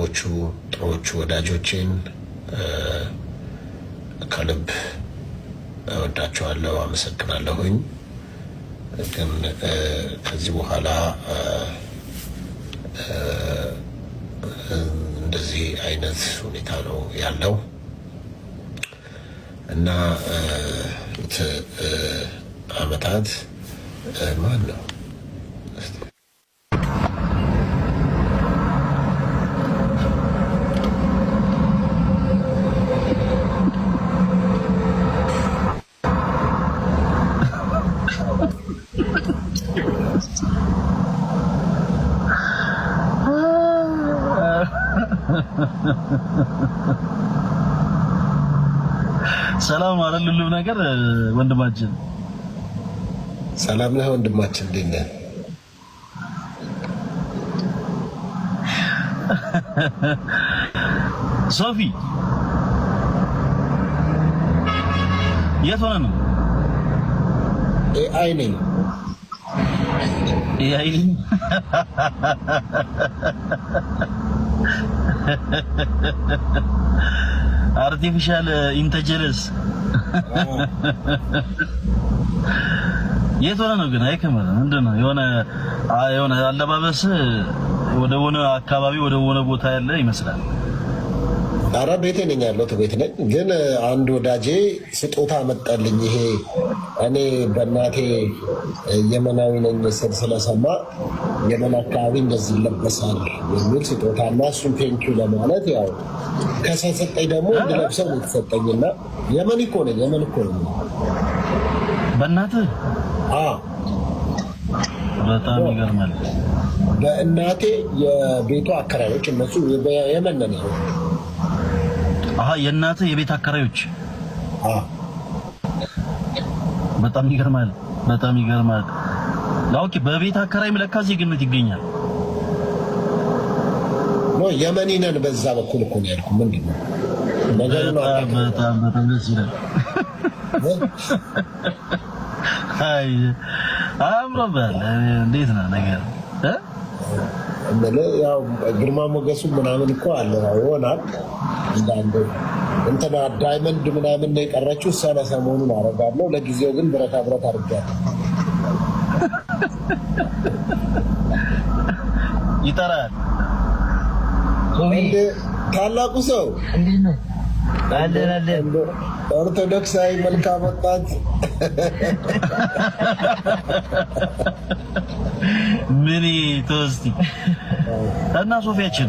ጥሩዎቹ ወዳጆቼን ከልብ እወዳቸዋለሁ፣ አመሰግናለሁኝ። ግን ከዚህ በኋላ እንደዚህ አይነት ሁኔታ ነው ያለው እና አመታት ማን ነው ሰላም አይደል? ሁሉም ነገር ወንድማችን ሰላም ነው። ወንድማችን እንዴት ነህ? ሶፊ የት ሆነ ነው? ኤአይ ነኝ። ኤአይ ነኝ። አርቲፊሻል ኢንተለጀንስ የት ሆነ ነው ግን? አይከመር ምንድነው? የሆነ አለባበስ ወደ ሆነ አካባቢ ወደ ሆነ ቦታ ያለ ይመስላል። ኧረ ቤቴ ነኝ ያለሁት፣ ቤት ነኝ። ግን አንድ ወዳጄ ስጦታ መጣልኝ። ይሄ እኔ በእናቴ የመናዊ ነኝ ስል ስለሰማ የመን አካባቢ እንደዚህ ይለበሳል የሚል ስጦታ እና እሱን ቴንኪው ለማለት ያው ከሰጠኝ ደግሞ እንድለብሰው ነው የተሰጠኝና የመን እኮ ነኝ። በእናትህ? በጣም ይገርማል። በእናቴ የቤቱ አከራዮች እነሱ የመን ነው። የእናትህ የቤት አከራዮች? በጣም ይገርማል። ኦኬ፣ በቤት አከራይም ለካ ዜግነት ይገኛል። የመኒ ነን በዛ በኩል እኮ ነው ያልኩህ። ምንድን ነው ነገሩ? በጣም ደስ ይላል። አይ አምሮባል። እንዴት ነው ነገር? ያው ግርማ ሞገሱ ምናምን እኮ አለ ይሆናል። እንትና ዳይመንድ ምናምን ነው የቀረችው። እሷ ለሰሞኑን አደርጋለሁ። ለጊዜው ግን ብረታ አድርጋለሁ። ይጠራል ታላቁ ሰው እንዴት ነው? አለን ኦርቶዶክሳዊ መልካም ወጣት ምን ተወስቲ እና ሶፊያችን